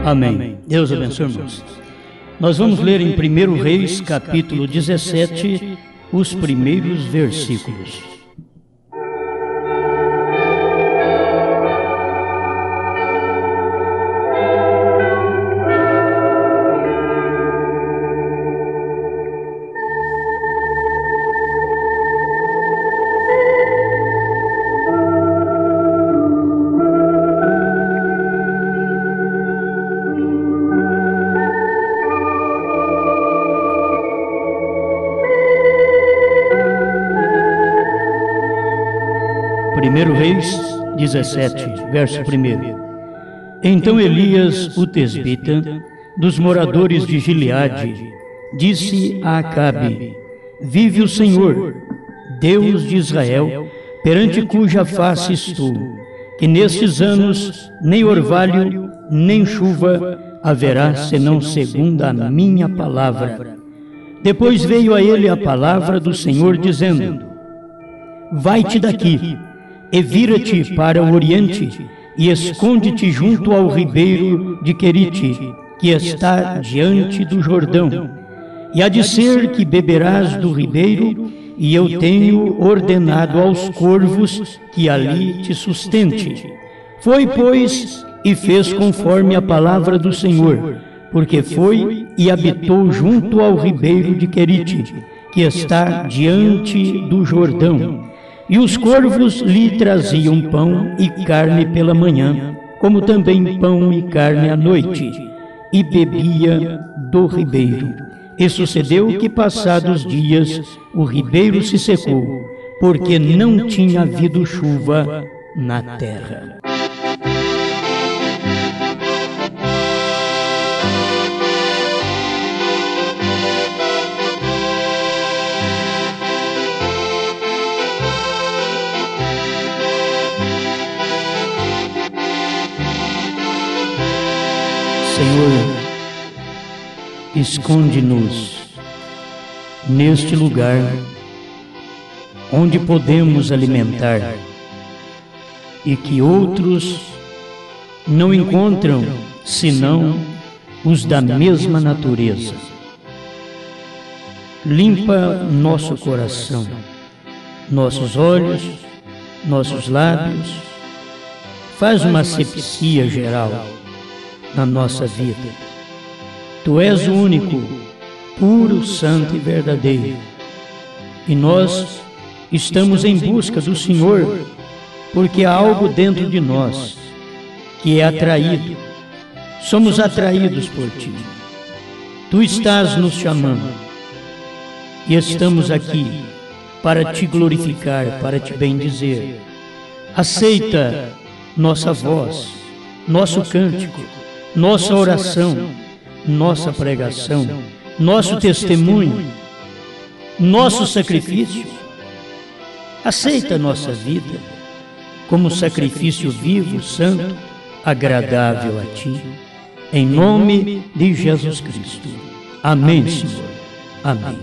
Amém. Deus abençoe, irmãos. Nós vamos ler em 1 Reis, capítulo 17, os primeiros versículos. Primeiro Reis 17, verso 1. Então Elias, o tesbita, dos moradores de Gileade, disse a Acabe: Vive o Senhor, Deus de Israel, perante cuja face estou, que nestes anos nem orvalho, nem chuva haverá, senão segundo a minha palavra. Depois veio a ele a palavra do Senhor, dizendo: Vai-te daqui, e vira-te para o oriente, e esconde-te junto ao ribeiro de Querite, que está diante do Jordão. E há de ser que beberás do ribeiro, e eu tenho ordenado aos corvos que ali te sustente. Foi, pois, e fez conforme a palavra do Senhor, porque foi e habitou junto ao ribeiro de Querite, que está diante do Jordão. E os corvos lhe traziam pão e carne pela manhã, como também pão e carne à noite, e bebia do ribeiro. E sucedeu que, passados dias, o ribeiro se secou, porque não tinha havido chuva na terra. Senhor, esconde-nos neste lugar onde podemos alimentar e que outros não encontram senão os da mesma natureza. Limpa nosso coração, nossos olhos, nossos lábios, faz uma asepsia geral na nossa vida. Tu és o único, puro, santo e verdadeiro. E nós estamos em busca do Senhor, porque há algo dentro de nós que é atraído. Somos atraídos por Ti. Tu estás nos chamando. E estamos aqui para Te glorificar, para Te bendizer. Aceita nossa voz, nosso cântico, nossa oração, nossa pregação, nosso testemunho, nosso sacrifício. Aceita nossa vida como sacrifício vivo, santo, agradável a Ti, em nome de Jesus Cristo. Amém, Senhor. Amém.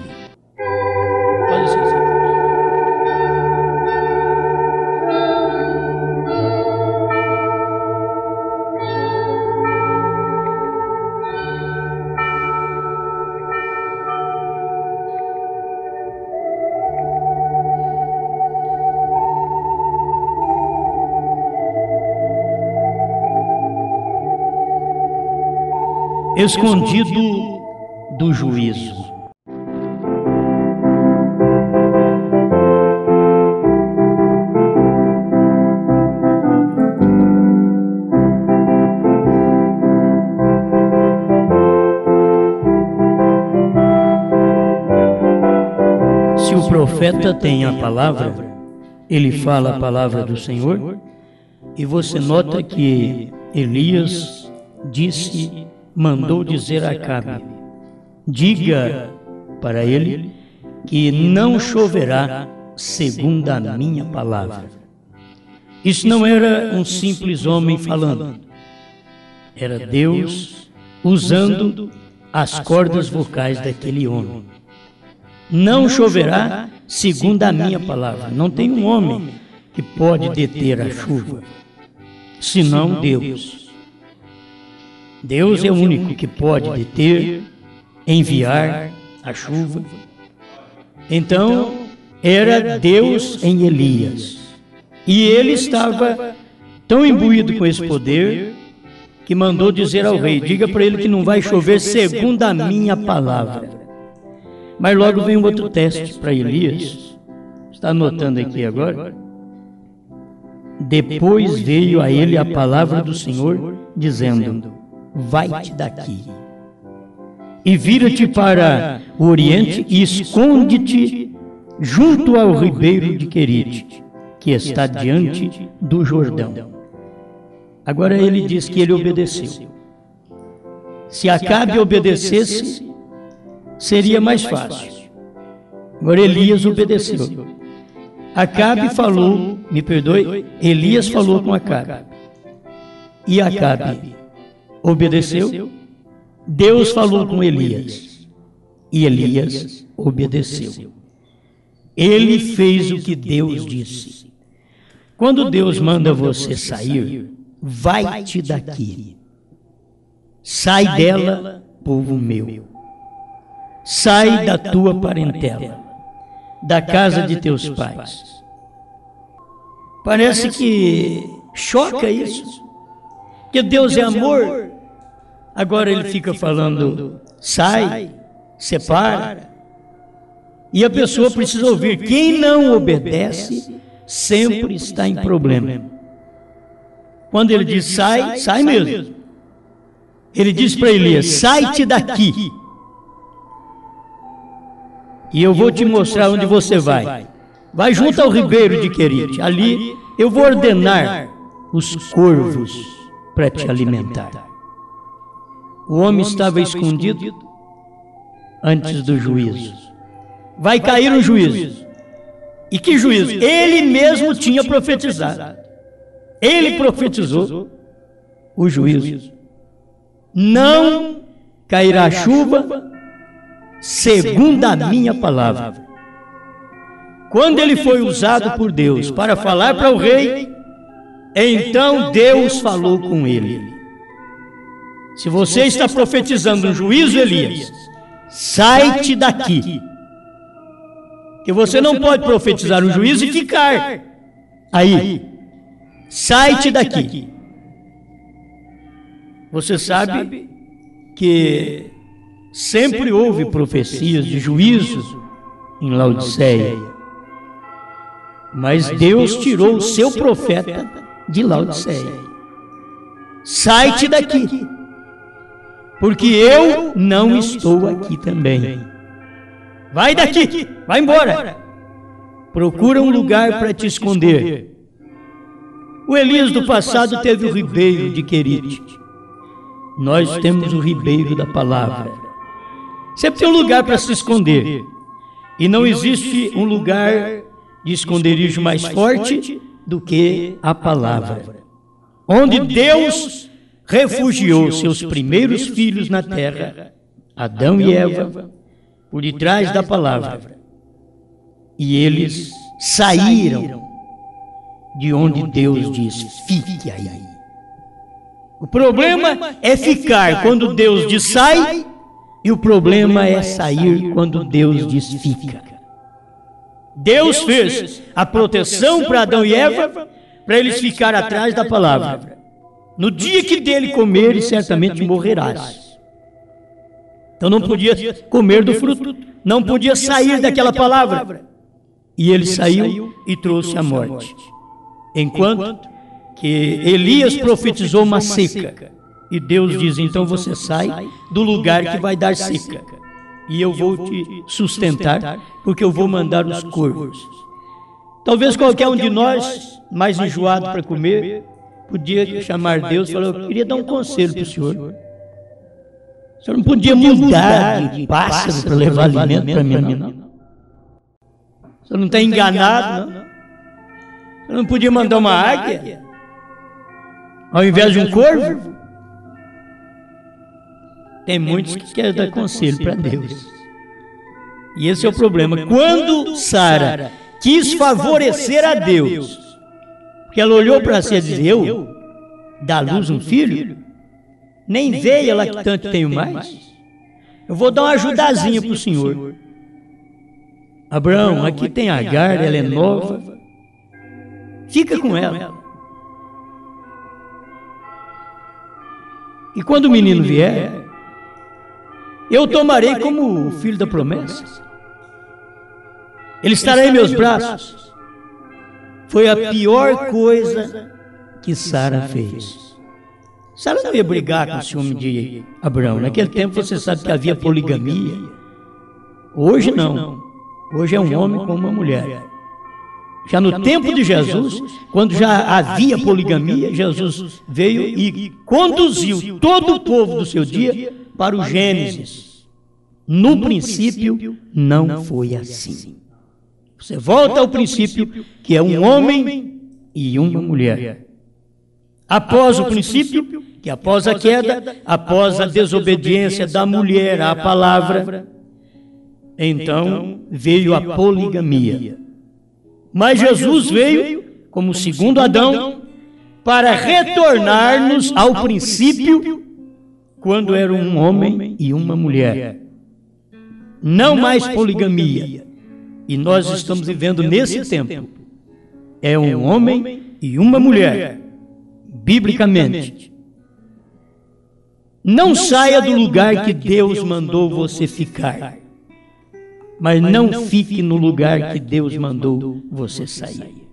Escondido do juízo. Se o profeta tem a palavra, ele fala a palavra do Senhor, e você nota que Elias mandou dizer a Acabe: diga para ele que não choverá segundo a minha palavra. Isso não era um simples homem falando, era Deus usando as cordas vocais daquele homem. Não choverá segundo a minha palavra. Não tem um homem que pode deter a chuva, senão Deus. Deus é o único que pode deter, enviar a chuva. Então, era Deus em Elias. E ele estava tão imbuído com esse poder que mandou dizer ao rei: diga para ele que não vai chover segundo a minha palavra. Mas logo vem um outro teste para Elias. Está anotando aqui agora? Depois veio a ele a palavra do Senhor, dizendo: vai-te daqui, e vira-te para o oriente, e esconde-te junto ao ribeiro de Querite, que está diante do Jordão. Agora ele diz que ele obedeceu. Se Acabe obedecesse, seria mais fácil. Agora Elias obedeceu. Acabe falou, me perdoe, Elias falou com Acabe. E Acabe obedeceu. Deus falou com Elias. E Elias obedeceu. Ele fez o que Deus disse. Quando Deus manda você sair, vai-te daqui. Sai dela, povo meu. Sai da tua parentela, da casa de teus pais. Parece que choca isso, que Deus é amor. Agora ele fica falando: sai, separa. E a pessoa precisa ouvir: quem não obedece sempre está em problema. Quando ele diz sai, sai mesmo. Ele diz para Elias: sai-te daqui, e eu vou te mostrar onde você vai. Vai junto ao ribeiro de Querite. Ali eu vou ordenar os corvos para te alimentar. O homem estava escondido antes do juízo. Vai cair o juízo. E que juízo? Ele mesmo tinha profetizado. Ele profetizou o juízo. Não cairá chuva segundo a minha palavra. Quando ele foi usado por Deus para falar para o rei, então Deus falou com ele. Se você está profetizando um juízo, Elias, sai-te daqui. Que você não pode profetizar um juízo e ficar aí. Sai-te daqui. Você sabe que sempre houve profecias de juízo em Laodiceia. Mas Deus tirou o seu profeta de Laodiceia. Sai-te daqui, porque eu não estou aqui também. Vai daqui, vai embora. Procura um lugar para te esconder. O Elias do passado teve o ribeiro de Querite. Nós temos o ribeiro da palavra. Sempre tem um lugar para se esconder. E não existe um lugar de esconderijo mais forte do que a palavra. Onde Deus refugiou seus primeiros filhos na terra, Adão e Eva, por detrás da palavra. E eles saíram de onde Deus diz: fique aí. O problema é ficar quando Deus diz sai, e o problema é sair quando Deus diz fica. Deus fez a proteção para Adão e Eva, para eles ficarem atrás da palavra. No dia que dele comeres, certamente morrerás. Então não podia comer do fruto, não podia sair daquela palavra. E ele saiu e trouxe a morte. Enquanto que Elias profetizou uma seca. E Deus diz: então você sai do lugar que vai dar seca. E eu vou te sustentar, porque eu vou mandar os corvos. Talvez qualquer um de nós, mais enjoado para comer, podia chamar Deus e falar: eu queria dar um conselho para o senhor. O senhor não podia mudar de pássaro para levar alimento para mim, não? O senhor não está enganado, não? O senhor não podia mandar uma águia ao invés de um corvo? Tem muitos que querem dar conselho para Deus. E esse é o problema. Quando Sara quis favorecer a Deus, porque ela olhou para si e disse: eu dar à luz um filho? nem veia lactante tenho mais. Eu vou dar uma ajudazinha para o senhor. Abraão, aqui tem Agar, ela é nova. Fica com ela. E quando o menino vier, eu tomarei como filho da promessa. Ele estará em meus braços. Foi a pior coisa que Sara fez. Sara não ia brigar com o ciúme de Abraão. Naquele tempo você sabe que havia poligamia. Hoje não. Hoje é um homem com uma mulher. Já no tempo de Jesus, quando já havia poligamia, Jesus veio e conduziu todo o povo do seu dia para o Gênesis. No princípio, não foi assim. Você volta ao princípio, que é um homem e uma mulher. Após o princípio, que após a queda, após a desobediência da mulher à palavra, então veio a poligamia. Mas Jesus veio, como segundo Adão, para retornar-nos ao princípio, quando era um homem e uma mulher. Não mais poligamia. E nós estamos vivendo nesse tempo. É um homem e uma mulher, biblicamente. Não saia do lugar que Deus mandou você ficar. Mas não fique no lugar que Deus mandou você sair.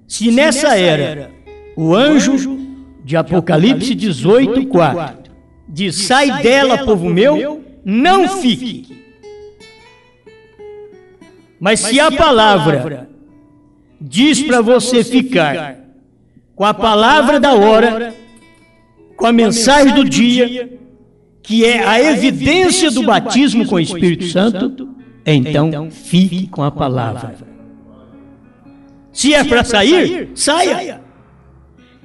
Se nessa era o anjo de Apocalipse 18:4 diz: sai dela, povo meu, não fique. Mas se a palavra diz para você ficar com a palavra da hora, com a mensagem do dia, que é a evidência do batismo com o Espírito Santo, então fique com a palavra. Se é para sair, saia.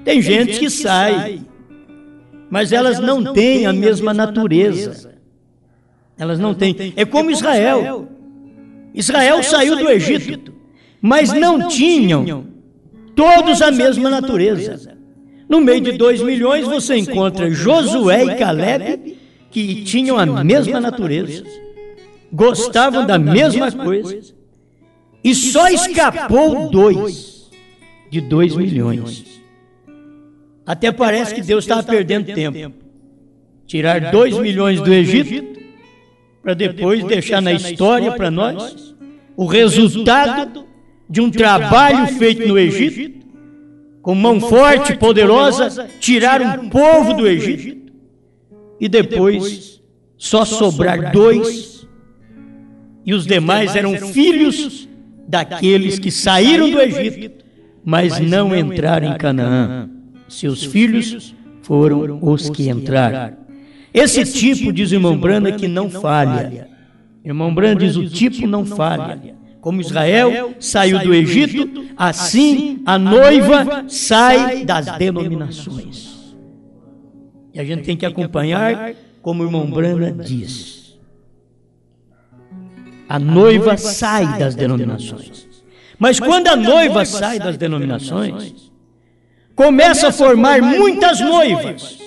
Tem gente que sai, mas elas não têm a mesma natureza. Elas não têm. É como Israel. Israel saiu do Egito, mas não tinham todos a mesma natureza. No meio de 2 milhões você encontra Josué e Caleb, que tinham a mesma natureza, gostavam da mesma coisa, e só escapou 2 de 2 milhões. Até parece que Deus estava perdendo tempo. Tirar 2 milhões do Egito, para depois deixar na história para nós o resultado de um trabalho feito no Egito, com mão forte e poderosa, tirar um povo do Egito, e depois só sobrar 2, e os demais eram filhos daqueles que saíram do Egito, mas não entraram em Canaã. Seus filhos foram os que entraram. Esse tipo, diz o irmão Branda, que não falha. Irmão Branda diz: o tipo não falha. Como Israel saiu do Egito, assim a noiva sai das denominações. E a gente tem que acompanhar, como o irmão Branda diz. A noiva sai das denominações. Mas quando a noiva sai das denominações, começa a formar muitas noivas.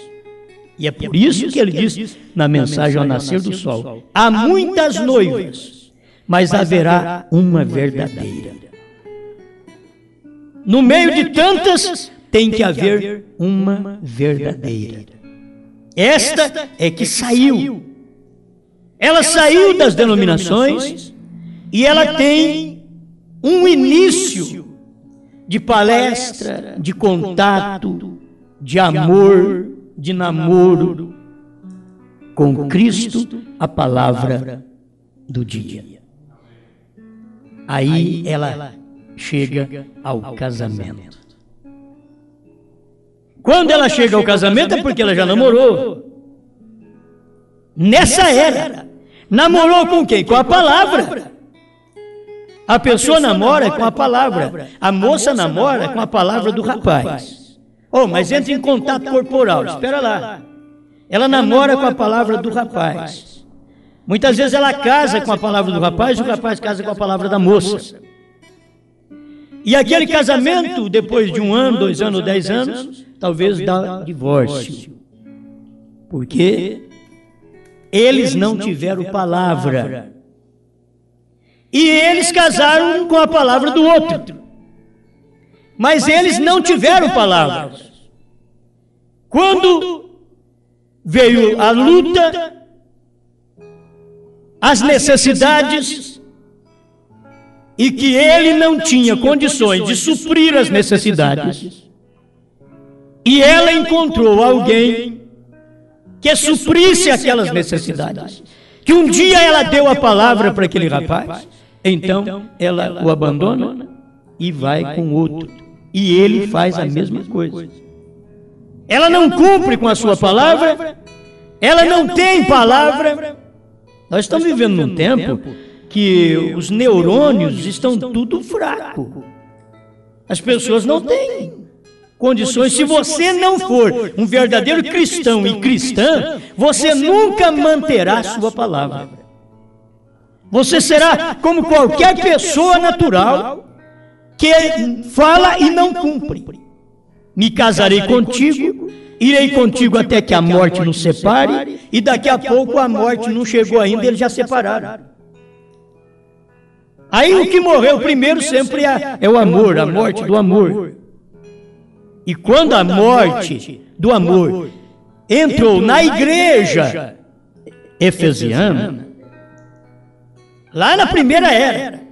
E é por isso que ele diz na mensagem ao nascer do sol: há muitas noivas, mas haverá uma verdadeira. No meio de tantas, tem que haver uma verdadeira. Esta é que saiu. Ela saiu das denominações e ela tem um início de palestra, de contato, de amor, de namoro com Cristo, a palavra do dia. Aí ela chega ao casamento. Quando ela chega ao casamento é porque ela já namorou. Nessa era, namorou com quem? Com a palavra. A pessoa namora com a palavra. A moça namora com a palavra do rapaz. Oh, mas entra em contato corporal. Espera lá. Ela namora com a palavra do rapaz. Muitas vezes ela casa com a palavra do rapaz e o rapaz casa com a palavra da moça. E aquele casamento, depois de 1 ano, 2 anos, 10 anos, talvez dá divórcio. Porque eles não tiveram palavra. E eles casaram com a palavra do outro. Mas eles não tiveram palavra. Quando veio a luta, as necessidades, e que ele não tinha condições de suprir as necessidades, e ela encontrou alguém que suprisse aquelas necessidades, que um dia ela deu a palavra para aquele rapaz, então ela o abandona e vai com outro, e ele faz a mesma coisa. Ela não cumpre com a sua palavra, ela não tem palavra. Nós estamos vivendo num tempo que os neurônios estão tudo fraco. As pessoas não têm condições. Se você não for um verdadeiro cristão e cristã, você nunca manterá a sua palavra. Você será como qualquer pessoa natural que fala e não cumpre. Me casarei contigo, irei contigo até que a morte nos separe, e daqui a pouco a morte não chegou ainda, eles já separaram. Aí o que morreu primeiro sempre é o amor, a morte do amor. E quando a morte do amor entrou na igreja efesiana, lá na primeira era,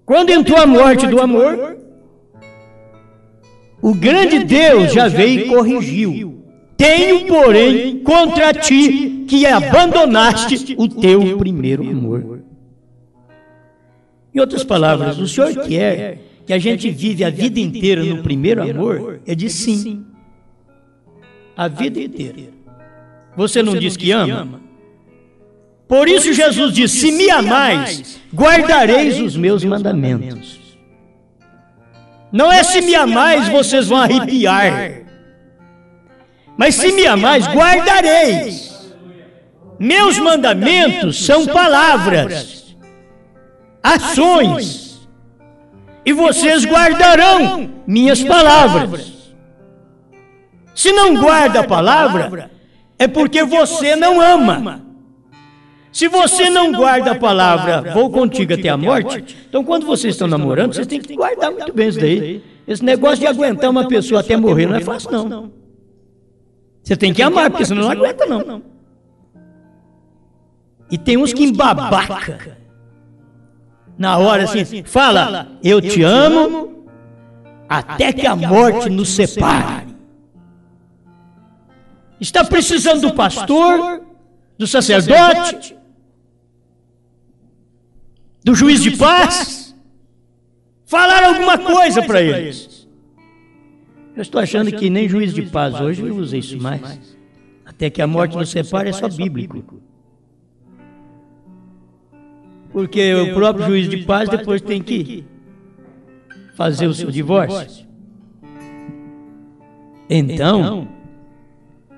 quando entrou a morte do amor, o grande Deus já veio e corrigiu. Tenho, porém, contra ti que abandonaste o teu primeiro amor. Em outras palavras, o Senhor quer que a gente vive a vida inteira no primeiro amor? Ele diz sim. A vida inteira. Você não diz que ama? Por isso Jesus diz, se me amais, guardareis os meus mandamentos. Não é se me amais, vocês vão arrepiar. Mas se me amais, guardareis. Meus mandamentos são palavras, ações. E vocês guardarão minhas palavras. Se não guarda a palavra, é porque você não ama. Se você não guarda a palavra, vou contigo até a morte, então quando vocês estão namorando, vocês têm que guardar muito bem isso daí. Esse negócio de aguentar uma pessoa até morrer não é fácil, não. Você tem que amar, porque senão não aguenta, não. E tem uns que embabaca. Na hora assim, fala, eu te amo, até que a morte nos separe. Está precisando do pastor, do sacerdote, do juiz de paz, falar alguma coisa para eles. Eu estou achando que nem juiz de paz hoje usa isso mais. Até que a morte nos separe é só bíblico. Porque o próprio juiz de paz depois tem que fazer o seu divórcio. Então,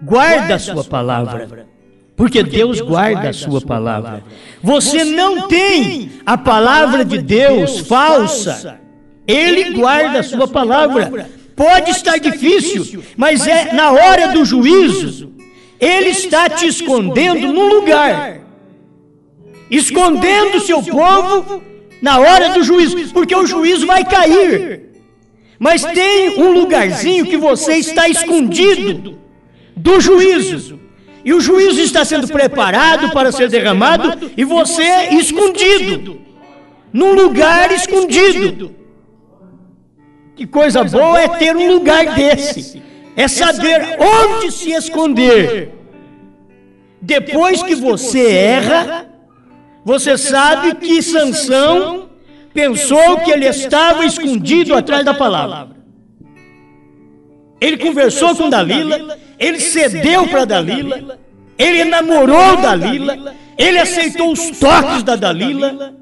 guarda a sua palavra. Porque Deus guarda a sua palavra. Você não tem a palavra de Deus falsa. Ele guarda a sua palavra. Pode estar difícil, mas é na hora do juízo. Ele está te escondendo num lugar. Escondendo o seu povo na hora do juízo. Porque o juízo vai cair. Mas tem um lugarzinho que você está escondido do juízo. E o juízo está sendo preparado para ser derramado e você escondido, num lugar escondido. Que coisa boa é ter um lugar desse, é saber onde se esconder. Depois que você erra, você sabe que Sansão pensou que ele estava escondido atrás da palavra. Ele conversou com Dalila, ele cedeu para Dalila, ele namorou Dalila, ele aceitou os toques da Dalila.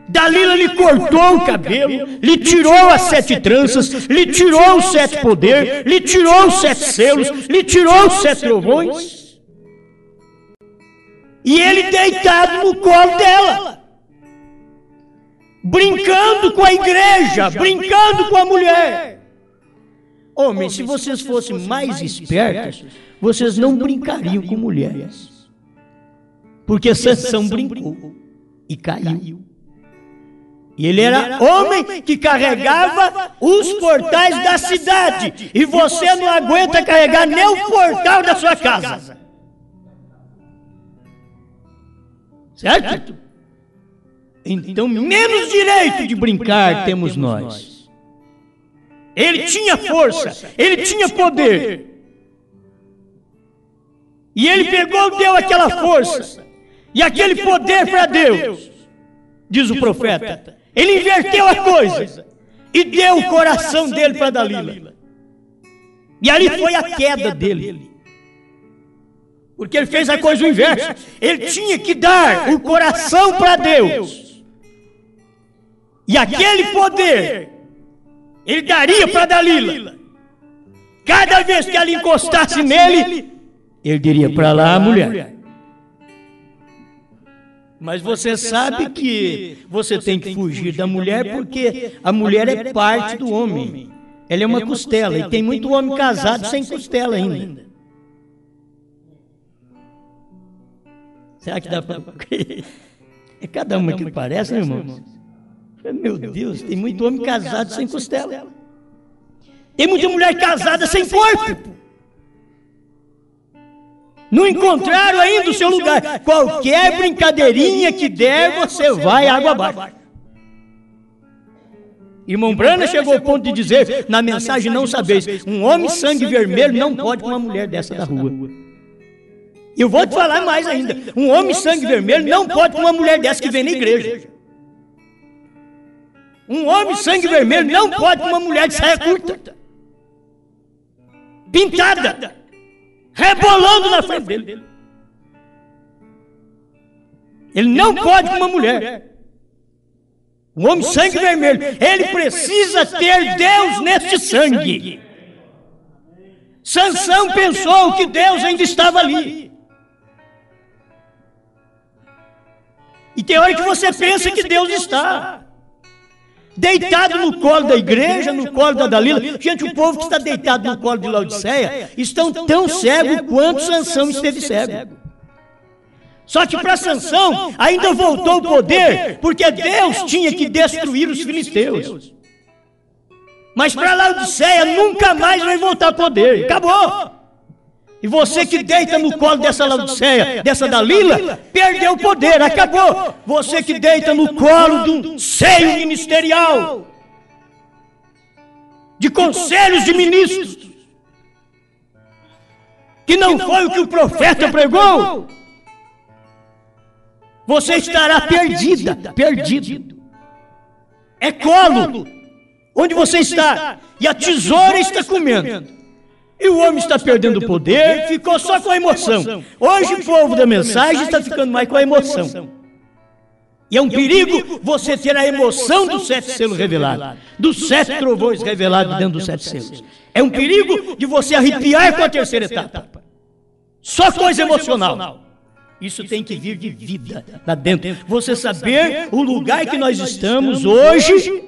Dalila lhe cortou o cabelo, lhe tirou as 7 tranças, lhe tirou os 7 poderes, lhe tirou os 7 selos, lhe tirou os 7 trovões. E ele deitado no colo dela. brincando com a igreja, brincando com a mulher. Homens, se vocês fossem mais espertos, vocês não brincariam com mulheres. Porque Sansão brincou e caiu. E ele era homem que carregava os portais da cidade. E você não aguenta carregar nem o portal da sua casa. Certo? Então, menos direito de brincar temos nós. Ele tinha força, ele tinha poder. E ele pegou, deu aquela força e aquele poder para Deus, diz o profeta. Ele inverteu a coisa e deu o coração dele para Dalila. E ali foi a queda dele. Porque ele fez a coisa inversa. Ele tinha que dar o coração para Deus. E aquele poder ele daria para Dalila. Cada vez que ela encostasse nele, ele diria: para lá, mulher. Mas você sabe que você tem que fugir da mulher, porque a mulher é parte do homem. Ela é uma costela, e tem muito homem casado sem costela ainda. Será que dá para... É cada uma que parece, né, irmão? Meu Deus, tem muito homem casado sem costela. Tem muita mulher casada sem corpo. Não encontraram ainda o seu lugar. Qualquer brincadeirinha que der, você vai água abaixo. Irmão Brana chegou ao ponto de dizer, na mensagem Não Sabeis, um homem sangue vermelho não pode com uma mulher dessa da rua. E eu vou te falar mais ainda. Um homem sangue vermelho não pode com uma mulher dessa que vem na igreja. Um homem sangue vermelho não pode com uma mulher de saia curta, pintada, rebolando na frente dele. Ele não pode com uma mulher. Um homem sangue vermelho, ele precisa ter Deus neste sangue. Sansão pensou que Deus ainda estava ali. E tem hora que você pensa que Deus está deitado no colo da igreja, no colo da Dalila. Gente, o povo que está deitado no colo de Laodiceia estão tão cegos quanto Sansão esteve cego. Só que para Sansão ainda voltou o poder, porque Deus tinha que destruir os filisteus. Mas para Laodiceia nunca mais vai voltar poder. Acabou. E você que deita no colo dessa Laodiceia, dessa Dalila, perdeu o poder, acabou. Você que deita no colo de um seio ministerial, de conselhos de ministros, que não foi o que o profeta pregou, você estará perdida, perdido. É colo onde você está, e a tesoura está comendo. E o homem está perdendo o poder, ficou só com a emoção. Hoje o povo da mensagem está ficando mais com a emoção. E é um perigo você ter a emoção do 7 selos revelado, dos 7 trovões revelados dentro dos 7 selos. É um perigo de você arrepiar com a terceira etapa. Só coisa emocional. Isso tem que vir de vida lá dentro. Você saber o lugar que nós estamos hoje,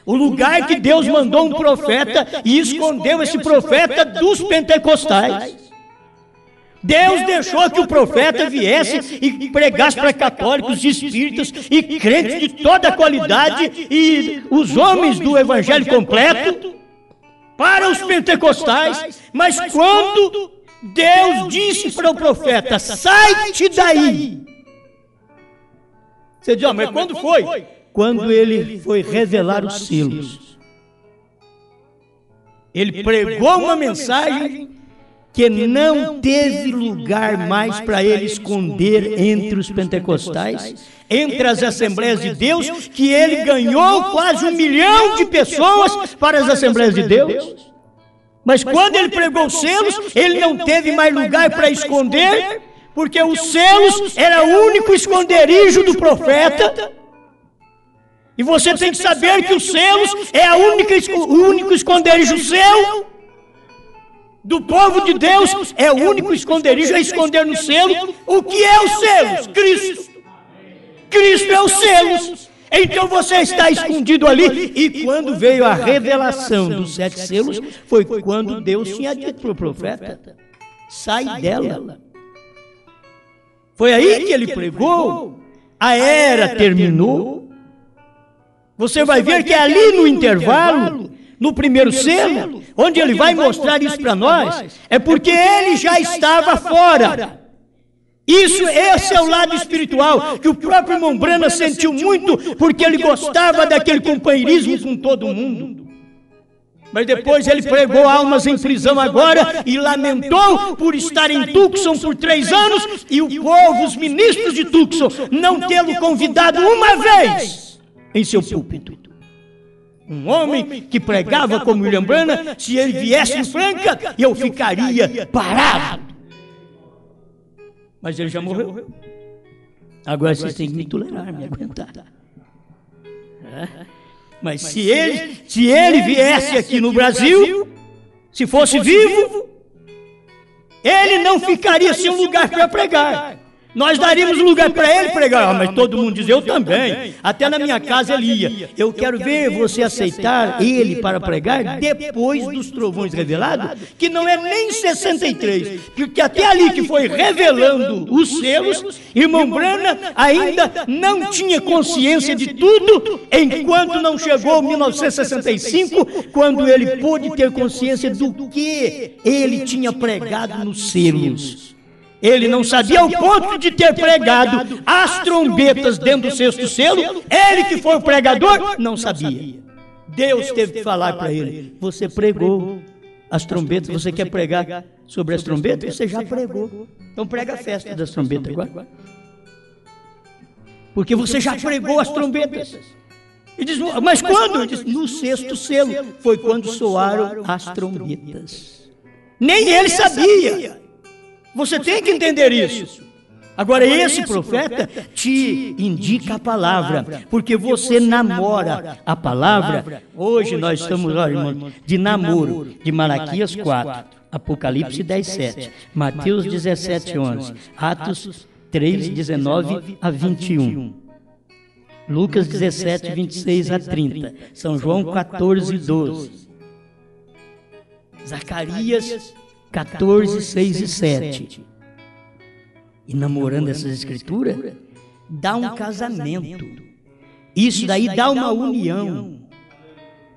o lugar que Deus mandou um profeta e escondeu esse profeta dos pentecostais. Deus deixou que o profeta viesse e pregasse para católicos, espíritas e crentes de toda a qualidade e os homens do evangelho completo para os pentecostais. Mas quando Deus disse para o profeta: sai-te daí. Você diz: mas quando foi? Quando ele foi revelar os selos. Ele pregou uma mensagem que não teve lugar mais para ele esconder entre os pentecostais, entre as Assembleias de Deus, que ele ganhou quase 1 milhão de pessoas para as Assembleias de Deus. Mas quando ele pregou os selos, ele não teve mais lugar para esconder, porque os selos era o único esconderijo do profeta. E você tem que saber que os selos é o único esconderijo seu, do povo de Deus, é o único esconderijo a esconder no selo. O que é os selos? Cristo. Cristo é os selos. Então você está escondido ali. E quando veio a revelação dos 7 selos, foi quando Deus tinha dito para o profeta: sai dela. Foi aí que ele pregou. A era terminou. Você vai ver que ali no intervalo, no primeiro selo, onde ele vai mostrar isso para nós, é porque ele já estava fora. Esse é o lado espiritual, que o próprio irmão Branham sentiu muito, porque ele gostava daquele companheirismo com todo mundo. Mas depois ele pregou almas em prisão agora e lamentou por estar em Tucson por 3 anos e o povo, os ministros de Tucson, não tê-lo convidado uma vez em seu púlpito. Um homem que pregava como William Branham, se ele viesse em Franca, eu ficaria parado. Mas ele já morreu. Agora vocês têm que me tolerar, me aguentar. Mas se ele viesse aqui no Brasil, se fosse vivo, ele não ficaria sem um lugar para pregar. Nós daríamos lugar para ele pregar, mas todo mundo diz, eu também. Até na minha casa ele ia. Eu quero ver você aceitar ele para pregar depois dos trovões revelados, que não é nem 63, porque até ali que foi revelando os selos, irmão Branham ainda não tinha consciência de tudo, enquanto não chegou 1965, quando ele pôde ter consciência do que ele tinha pregado nos selos. Ele não sabia o ponto de ter pregado as trombetas dentro do 6º selo. Ele que foi o pregador, não sabia. Deus teve que falar para ele: você pregou as trombetas, você quer pregar sobre as trombetas? Você já pregou. Então prega a festa das trombetas agora. Porque você já pregou as trombetas. Ele diz, mas quando? Ele diz, no 6º selo. Foi quando soaram as trombetas. Nem ele sabia. Você tem que entender isso. Agora, esse profeta te indica a palavra, porque você namora a palavra. Hoje nós estamos, olha, irmão, de namoro, de Malaquias 4, Apocalipse 10, 7, Mateus 17, 11, Atos 3, 19 a 21, Lucas 17, 26 a 30, São João 14, 12, Zacarias 14, 6 e 7. E namorando essas escrituras, dá um casamento. Isso daí dá uma união.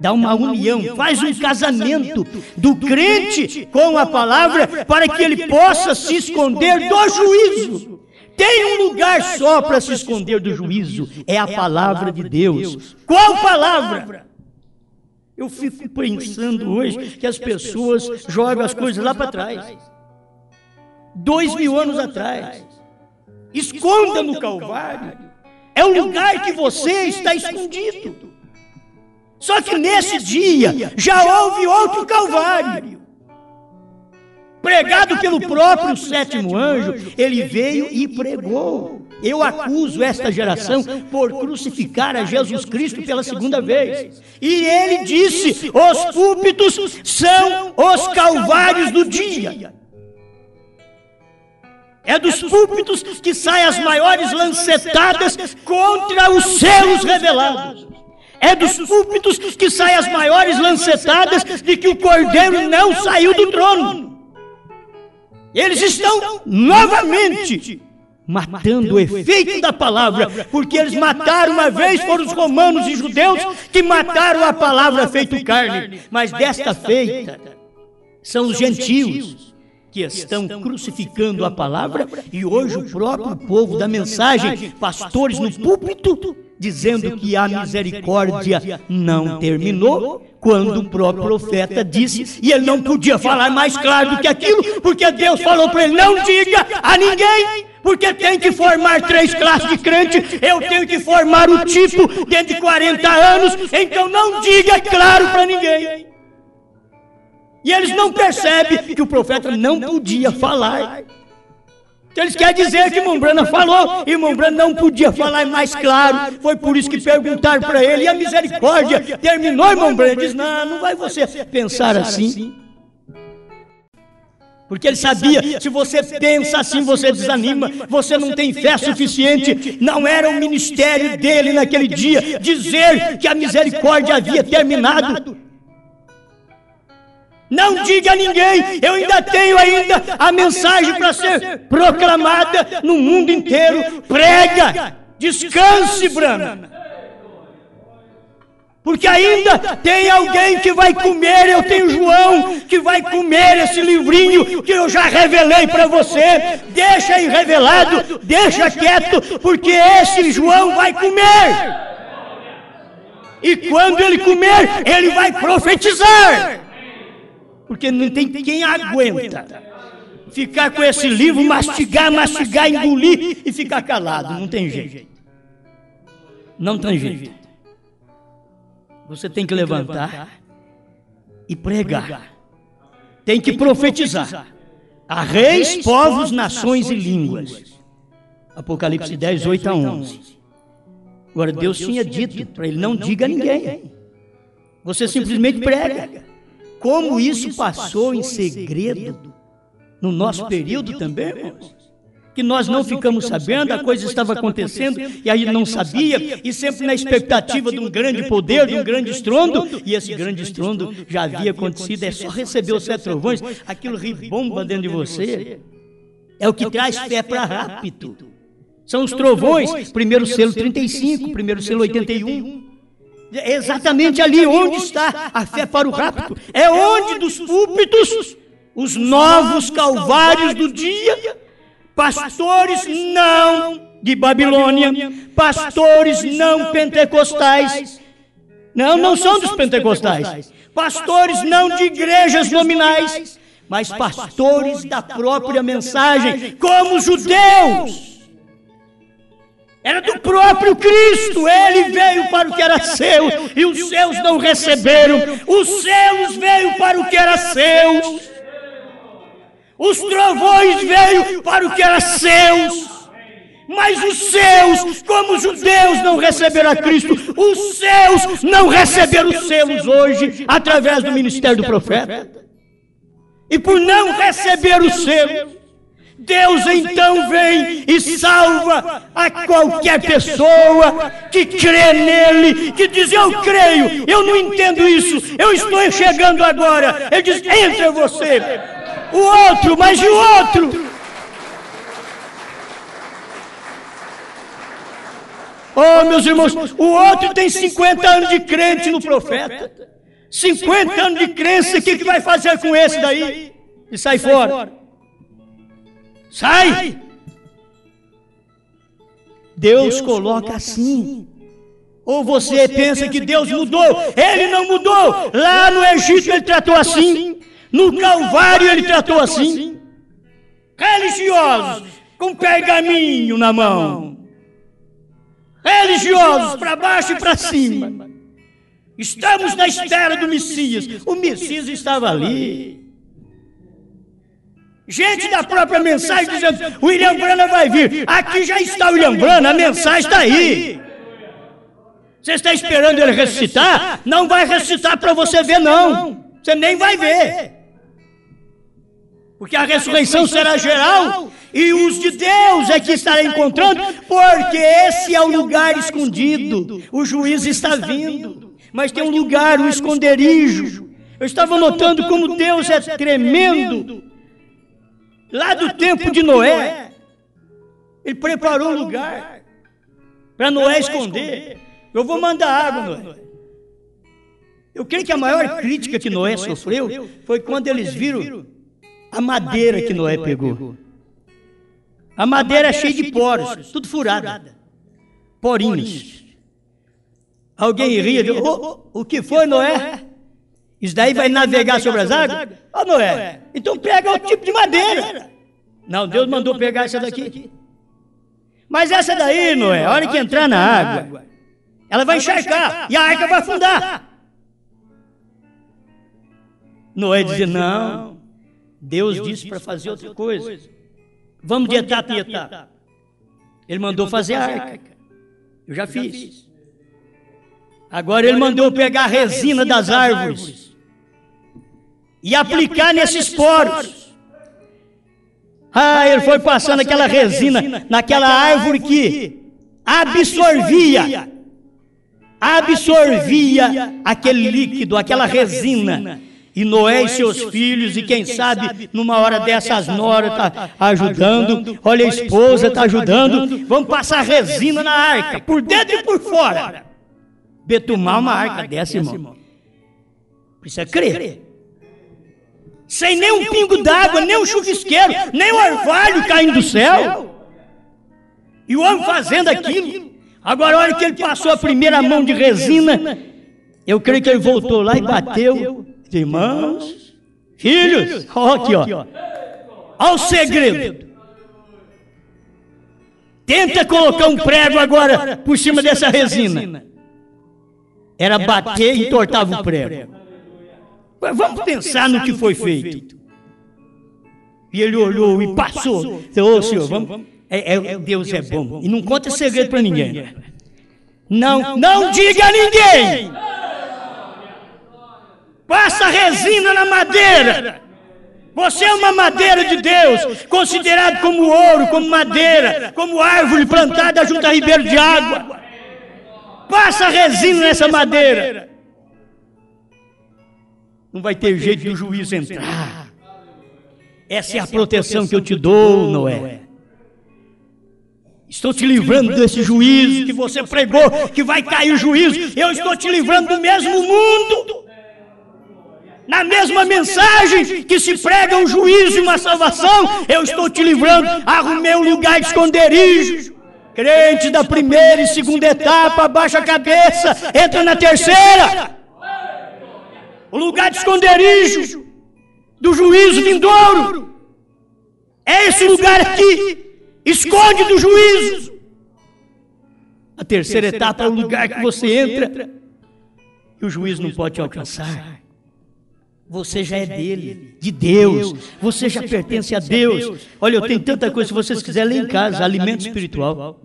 Dá uma união, faz um casamento do crente com a palavra para que ele possa se esconder do juízo. Tem um lugar só para se esconder do juízo, é a palavra de Deus. Qual palavra? Eu fico pensando hoje que as pessoas jogam as coisas lá para trás. 2000 anos atrás. Esconda no Calvário. É o lugar que você está escondido. Só que nesse dia já houve outro Calvário. Pregado pelo próprio 7º anjo, ele veio e pregou. Eu acuso esta geração por crucificar a Jesus Cristo pela 2ª vez. E ele disse, os púlpitos são os calvários do dia. É dos púlpitos que saem as maiores lancetadas contra os selos revelados. É dos púlpitos que saem as maiores lancetadas de que o Cordeiro não saiu do trono. Eles estão novamente matando o efeito da palavra, porque eles mataram uma vez, foram os romanos e judeus que mataram a palavra feito carne, mas desta feita são os gentios que estão crucificando a palavra, e hoje o próprio povo da mensagem, pastores no púlpito, dizendo que a misericórdia não terminou, quando o próprio profeta disse, e ele não podia falar mais claro do que aquilo, porque Deus falou para ele, não diga a ninguém, porque tem que formar 3 classes de crente, eu tenho que formar o tipo dentro de 40 anos, então não diga claro para ninguém. E eles não percebem que o profeta não podia falar. Então eles querem dizer que irmão Branham falou, e irmão Branham não podia falar mais claro. Foi por isso que perguntaram para ele, e a misericórdia terminou, irmão Branham? Ele diz, não vai você pensar assim. Porque ele sabia, se você pensa assim, você desanima, você não tem fé suficiente. Não era o ministério dele naquele dia dizer que a misericórdia havia terminado. Não diga a ninguém, eu ainda tenho a mensagem para ser proclamada no mundo inteiro. Prega, descanse, Branham. Porque ainda tem alguém que vai comer, eu tenho João, que vai comer esse livrinho que eu já revelei para você. Deixa aí revelado, deixa quieto, porque esse João vai comer. E quando ele comer, ele vai profetizar. Porque não tem quem aguenta ficar com esse livro, mastigar, engolir e ficar calado. Não tem jeito. Não tem jeito. Você tem que levantar e pregar. Tem que profetizar. A reis, povos, nações e línguas. Apocalipse 10, 8 a 11. Agora, Deus tinha dito para ele, não diga a ninguém. Você simplesmente prega. Como isso passou em segredo no nosso período também, irmãos? Que nós não ficamos sabendo, a coisa estava acontecendo e aí não sabia, e sempre na expectativa de um grande poder, de um grande estrondo, e esse grande estrondo já havia acontecido. É só receber os 7 trovões, aquilo ribomba dentro de você. É o que traz fé para rápido. São os trovões, primeiro selo 35, primeiro selo 81. É exatamente ali onde está a fé para o rapto. É onde dos púlpitos, os novos calvários do dia, pastores não de Babilônia, pastores não pentecostais, não são dos pentecostais, pastores não de igrejas nominais, mas pastores da própria mensagem, como os judeus. Era do próprio Cristo. Ele veio para o que era seu e os seus não receberam. Os seus veio para o que era seu. Os trovões veio para o que era seus. Mas os seus, como os judeus não receberam a Cristo, os seus não receberam os selos hoje através do ministério do profeta. E por não receber os selos, Deus então vem e salva a qualquer pessoa que crê nele, que diz, eu creio, eu não entendo isso, eu estou chegando agora. Ele diz, entra você, o outro, mas e o outro? Oh, meus irmãos, o outro tem 50 anos de crente no profeta, 50 anos de crença, o que vai fazer com esse daí? E sai fora. Sai! Deus coloca assim. Ou você pensa que Deus mudou? Ele não mudou. Lá no Egito ele tratou assim. No Calvário ele tratou assim. Religiosos com pergaminho na mão. Religiosos para baixo e para cima. Estamos na espera do Messias. O Messias estava ali. Gente da própria mensagem dizendo, o William Branham vai vir. Aqui já está o William Branham, a mensagem está aí. Você está esperando ele ressuscitar? Não vai ressuscitar para você ver, não. Você nem vai ver. Porque a ressurreição será geral e os de Deus é que estará encontrando, porque esse é o lugar escondido. O juiz está vindo, mas tem um lugar, um esconderijo. Eu estava notando como Deus é tremendo. Lá do tempo de Noé, ele preparou um lugar para Noé esconder. Eu vou mandar água, Noé. Eu creio que a maior crítica que Noé sofreu foi quando eles viram a madeira que Noé pegou. A madeira cheia de poros, tudo furada, porinhos. Alguém ria, o que foi, Noé? Isso daí vai navegar sobre as águas? Ó, Noé, então pega outro tipo de madeira. Não, Deus mandou pegar essa daqui. Mas essa daí, Noé, a hora que entrar na água, ela vai encharcar e a arca vai afundar. Noé dizia, não, Deus disse para fazer outra coisa. Vamos de etapa em etapa. Ele mandou fazer a arca. Eu já fiz. Agora ele mandou pegar a resina das árvores e aplicar nesses poros. Ele foi passando aquela resina naquela árvore que absorvia aquele líquido, aquela resina. E Noé e seus filhos, e quem sabe, numa hora dessas, nora está ajudando, olha, a esposa está ajudando, vamos passar resina na arca, por dentro e por fora. Betumar uma arca dessa, irmão, precisa crer. Sem nem um pingo d'água, nem um chuvisqueiro, nem um orvalho caindo do céu. E o homem fazendo aquilo. Agora, a hora que ele passou a primeira mão de resina, eu creio que ele voltou lá e bateu. Irmãos, filhos, olha aqui, ó. Olha o segredo. Tenta colocar um prego agora por cima dessa resina. Era bater e entortava o prego. Vamos pensar no que foi feito. E ele olhou e passou. Ô Senhor, vamos. Deus é bom. E não conta segredo para ninguém. Não diga a ninguém. Passa resina na madeira. Você é uma madeira de Deus, considerado como ouro, como madeira, como árvore plantada junto a ribeiro de água. Passa resina nessa madeira. Não vai ter jeito de o juiz entrar. Essa é a proteção que eu te dou, Noé. Estou te livrando desse juízo que você pregou, que vai cair o juízo. Eu estou te livrando do mesmo mundo. Na mesma mensagem que se prega um juízo e uma salvação, eu estou te livrando. Arrumei um lugar de esconderijo. Crente da primeira e segunda etapa, abaixa a cabeça, entra na terceira. O lugar de esconderijo do juízo vindouro. É esse lugar aqui. Esconde do juízo. A terceira etapa é o lugar que você entra e o juiz não pode te alcançar. Você já é dele, de Deus. Você já pertence a Deus. Olha, eu tenho tanta coisa, se vocês quiserem ler em casa, alimento espiritual.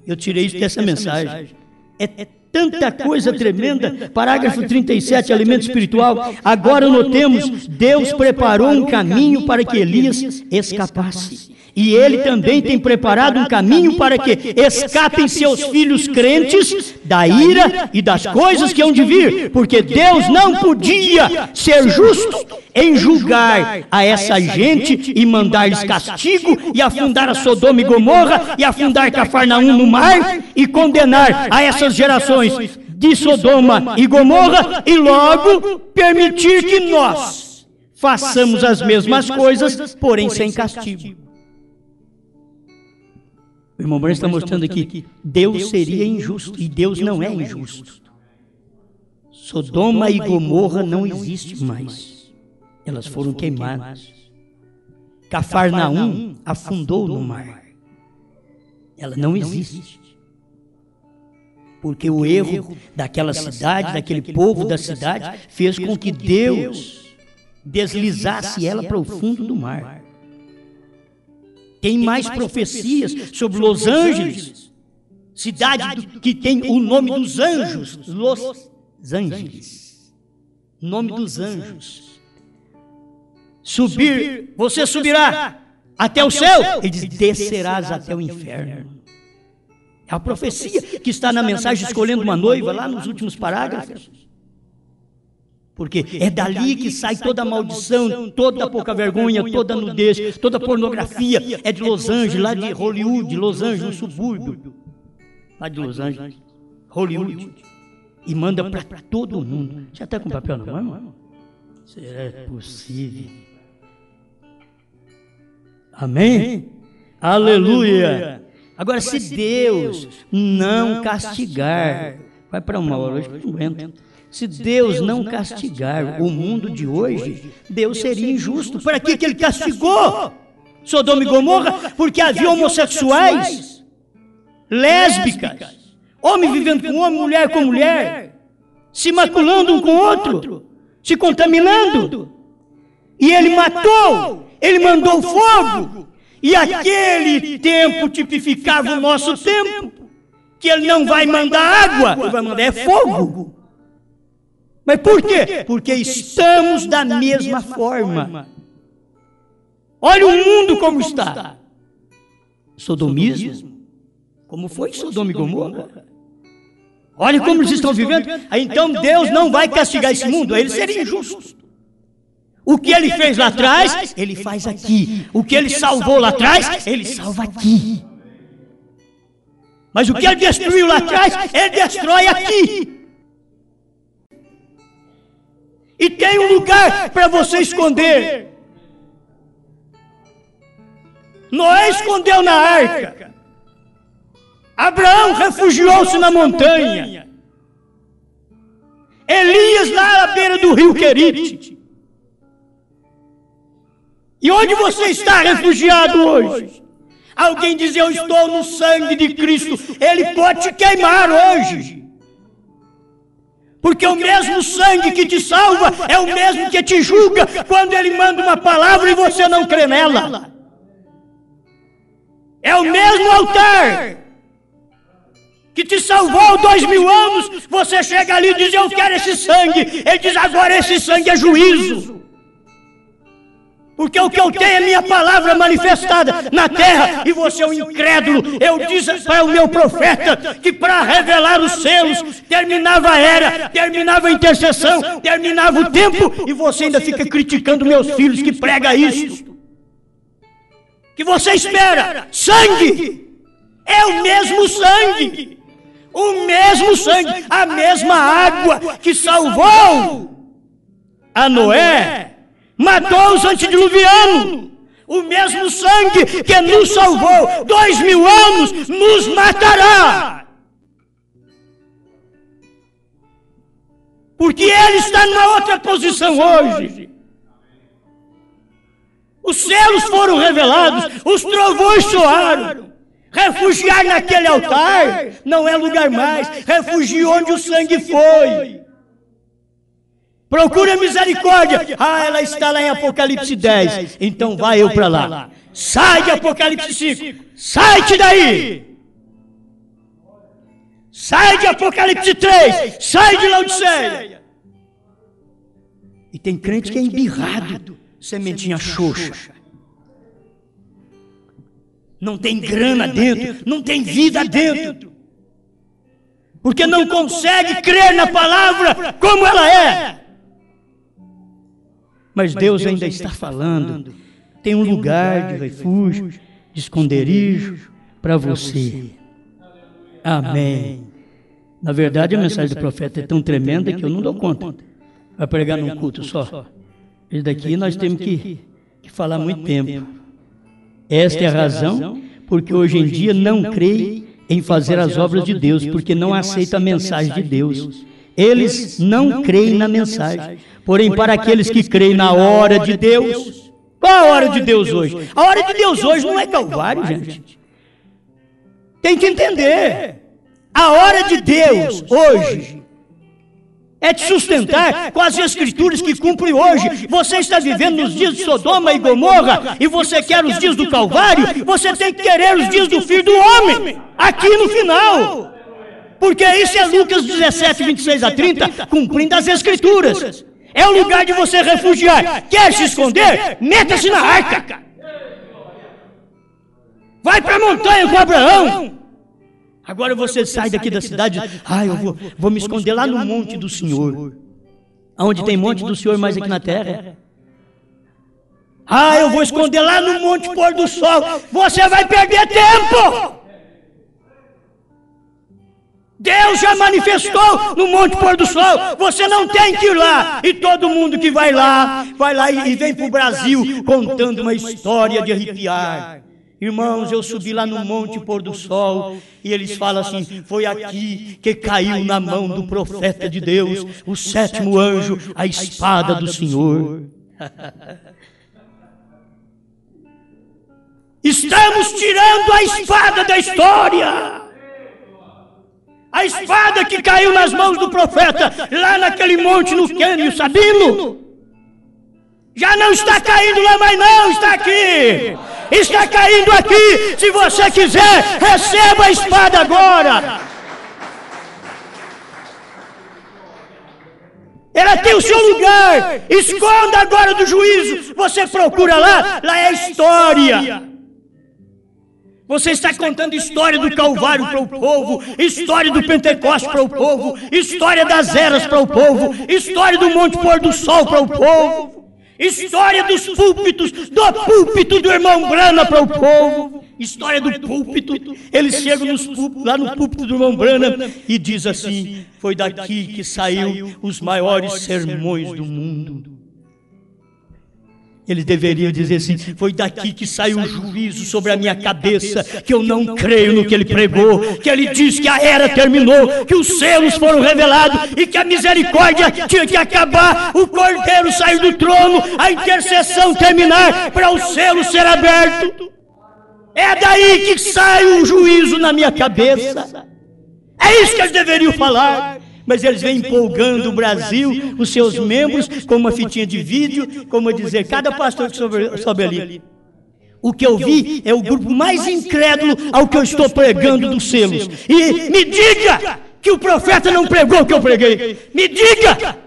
Eu tirei isso dessa mensagem. É tanta coisa tremenda. Parágrafo 37, alimento espiritual. Agora notemos, Deus preparou um caminho para que Elias escapasse. E ele também tem preparado um caminho para que escapem seus filhos crentes da ira e das coisas que hão de vir, porque Deus não podia ser justo em julgar a essa gente e mandar-lhes castigo e afundar a Sodoma e Gomorra e afundar Cafarnaum no mar e condenar a essas gerações de Sodoma e Gomorra e logo permitir que nós façamos as mesmas coisas, porém sem castigo. O irmão Branco está mostrando aqui que Deus seria injusto, e Deus não é injusto. Sodoma e Gomorra não existem mais. Elas foram queimadas. Cafarnaum afundou no mar. Ela não existe. Porque o erro daquela cidade, daquele povo da cidade, fez com que Deus deslizasse ela para o fundo do mar. Tem mais profecias sobre Los Angeles, cidade que tem o nome dos anjos. Los Angeles, nome dos anjos. Subir, você subirá até o céu, ele diz, descerás até o inferno. É a profecia que está na mensagem Escolhendo uma Noiva, lá nos últimos parágrafos. Porque é dali que sai toda a maldição, toda a pouca vergonha, toda a nudez, toda a pornografia. É de Los Angeles, lá de Hollywood, Los Angeles, um subúrbio. Lá de Los Angeles, Hollywood. E manda para todo mundo. Já está com papel na mão, irmão? Será possível? Amém? Aleluia! Agora, se Deus não castigar, vai para uma hora hoje, não aguento. Se Deus não castigar o mundo de hoje, Deus seria injusto. Para que ele castigou Sodoma e Gomorra? Porque havia homossexuais, lésbicas, homem vivendo com homem, mulher com mulher, se maculando um com o outro, se contaminando. E ele matou, ele mandou fogo. E aquele tempo tipificava o nosso tempo, que ele não vai mandar água, ele vai mandar fogo. Mas por quê? Porque estamos da mesma forma. Olha o mundo como está. Sodomismo, como foi Sodoma e Gomorra. Olha como eles estão vivendo. Então Deus não vai castigar esse mundo, ele seria injusto. O que ele fez lá atrás, ele faz aqui. O que ele salvou lá atrás, ele salva aqui. Mas o que ele destruiu lá atrás, ele destrói aqui. E tem um lugar para você esconder. Noé escondeu na arca. Abraão refugiou-se na montanha. Elias lá à beira do rio Querite. E onde você está refugiado hoje? Alguém diz, eu estou no sangue de Cristo. Ele pode te queimar hoje. Porque o mesmo sangue que te salva é o mesmo que te julga quando ele manda uma palavra e você não crê nela. É o mesmo altar que te salvou 2000 anos. Você chega ali e diz, eu quero esse sangue. Ele diz, agora esse sangue é juízo. Porque o que eu tenho é minha palavra manifestada na terra. E você é um incrédulo. Eu disse para o meu profeta que para revelar os selos, terminava a era, terminava a intercessão, terminava o tempo. E você ainda fica criticando meus filhos que prega isso. Que você espera? Sangue! É o mesmo sangue! O mesmo sangue! A mesma água que salvou a Noé matou os antediluvianos. O mesmo sangue que nos salvou 2000 anos nos matará. Porque ele está numa outra posição hoje. Os selos foram revelados, os trovões soaram. Refugiar naquele altar não é lugar mais. Refugie onde o sangue foi. Procura misericórdia. Ah, ela está lá em Apocalipse 10. Então vai eu para lá. Sai de Apocalipse 5. Sai-te daí. Sai de Apocalipse 3. Sai de Laodiceia. E tem crente que é embirrado. Sementinha xoxa. Não tem grana dentro. Não tem vida dentro. Porque não consegue crer na palavra como ela é. Mas Deus ainda está falando. Tem um lugar de refúgio, de esconderijo para você. Amém. Na verdade, a mensagem do profeta é tão tremenda que eu não dou conta. Vai pregar num culto só. Esse daqui nós temos que falar muito tempo. Esta é a razão porque hoje em dia não creem em fazer as obras de Deus, porque não aceitam a mensagem de Deus. Eles não creem na mensagem. Porém, para aqueles que creem na hora de Deus, qual a hora de Deus hoje? A hora de Deus hoje não é Calvário, gente. Tem que entender. A hora de Deus hoje é te sustentar com as escrituras que cumpre hoje. Você está vivendo nos dias de Sodoma e Gomorra e você quer os dias do Calvário, você tem que querer os dias do Filho do Homem, aqui no final. Porque isso é Lucas 17, 26 a 30, cumprindo as escrituras. É o lugar de você refugiar. Quer se esconder? Meta-se na arca. Vai para a montanha com Abraão. Agora você sai daqui da cidade e diz, eu vou me esconder lá no monte do Senhor. Aonde tem monte do Senhor mais aqui na terra? Eu vou esconder lá no monte pôr do sol. Você vai perder tempo. Deus já manifestou no Monte Pôr do Sol. Você não tem que ir lá. E todo mundo que vai lá e vem para o Brasil contando uma história de arrepiar. Irmãos, eu subi lá no Monte Pôr do Sol e eles falam assim, foi aqui que caiu na mão do profeta de Deus, o sétimo anjo, a espada do Senhor. Estamos tirando a espada da história. A espada que caiu nas mãos do profeta, lá naquele monte no Quênia, Sabino, já não está caindo lá mais não, está aqui. Está caindo aqui. Se você quiser, receba a espada agora. Ela tem o seu lugar. Esconda agora do juízo. Você procura lá é história. Você está contando história do Calvário para o povo, história do Pentecostes para o povo, história das eras para o povo, história do Monte Pôr do Sol para o povo, história dos púlpitos, do púlpito do irmão Brana para o povo, história do púlpito. Eles chegam lá no púlpito do irmão Brana e diz assim: foi daqui que saiu os maiores sermões do mundo. Eles deveriam dizer assim: foi daqui que saiu o juízo sobre a minha cabeça, que eu não creio no que ele pregou, que ele diz que a era terminou, que os selos foram revelados e que a misericórdia tinha que acabar, o Cordeiro saiu do trono, a intercessão terminar para o selo ser aberto. É daí que sai o juízo na minha cabeça. É isso que eles deveriam falar. Mas eles vêm empolgando o Brasil, os seus membros, com uma fitinha de vídeo, como dizer, cada pastor que sobe ali. O que eu vi é o grupo mais incrédulo ao que eu estou pregando dos selos. E me diga que o profeta não pregou o que eu preguei. Me diga!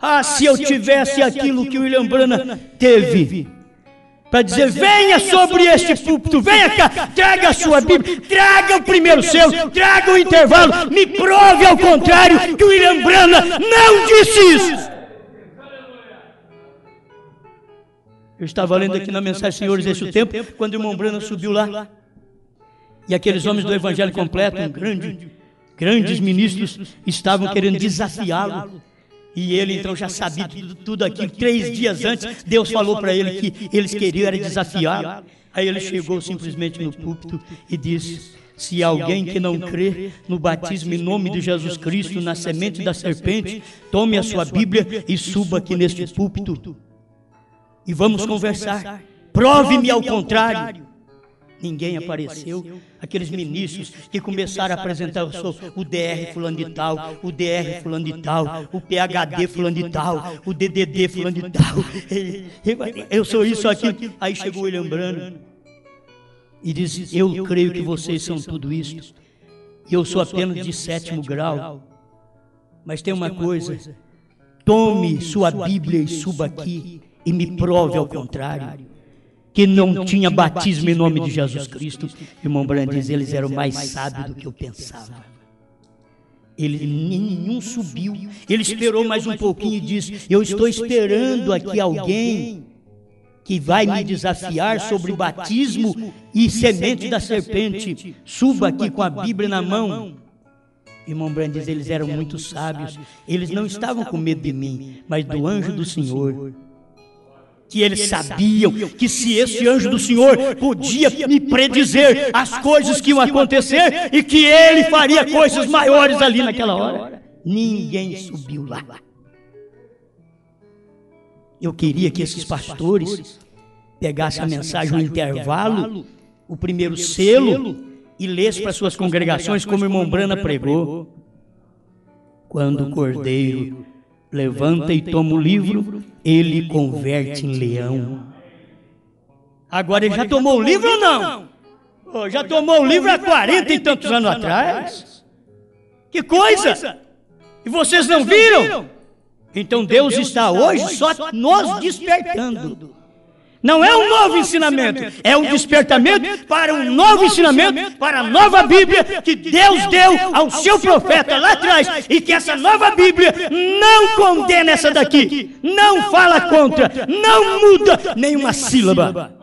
Ah, se eu tivesse aquilo que o William Brana teve, para dizer: venha sobre este púlpito, venha cá, traga a sua Bíblia, traga o primeiro selo, traga o intervalo, me prove ao contrário que o William Brana não disse isso. Eu estava lendo aqui na Mensagem Senhores esse tempo, quando o irmão Brana subiu lá, e aqueles homens do Evangelho Completo, grandes ministros, estavam querendo desafiá-lo. E ele então já sabia tudo aquilo. 3 dias antes, Deus falou para ele que eles queriam era desafiá-lo. Aí ele chegou simplesmente no púlpito e disse: se alguém que não crê no batismo em nome de Jesus Cristo, na semente da serpente, tome a sua Bíblia e suba aqui neste púlpito e vamos conversar. Prove-me ao contrário. Ninguém apareceu. Aqueles ministros que começaram a apresentar: eu sou o DR fulano de tal, o DR fulano de tal, o PhD fulano de tal, o DDD fulano de tal, eu sou isso, aquilo. Aí chegou o William Brana e disse: eu creio que vocês são tudo isso, e eu sou apenas de 7º grau, mas tem uma coisa: tome sua Bíblia e suba aqui e me prove ao contrário que não tinha batismo em nome de Jesus Cristo. Irmão Brana diz: eles eram mais sábios do que eu pensava. Nenhum subiu. Ele esperou mais um pouquinho e disse: eu estou esperando aqui alguém que vai me desafiar sobre batismo e semente da serpente. Suba aqui com a Bíblia na mão. Irmão Brana diz: eles eram muito sábios. Eles não estavam com medo de mim, mas do anjo do Senhor. Que eles sabiam que se esse anjo do Senhor podia me predizer as coisas que iam acontecer e que ele faria coisas maiores ali naquela hora. Ninguém subiu lá. Eu queria que esses pastores pegassem a mensagem no intervalo, o primeiro selo, e lessem para suas congregações como o irmão Brana pregou. Quando o Cordeiro levanta e toma o livro, ele converte em leão. Agora, ele já tomou o livro ou não? Oh, já tomou o livro há 40 e tantos anos atrás. Que coisa! E vocês não viram? Então Deus está hoje só nos despertando. Não é um novo ensinamento, é um despertamento para um novo ensinamento, para a nova Bíblia que Deus deu ao seu profeta lá atrás, e que essa nova Bíblia não condena essa daqui, não fala contra, não muda nenhuma sílaba.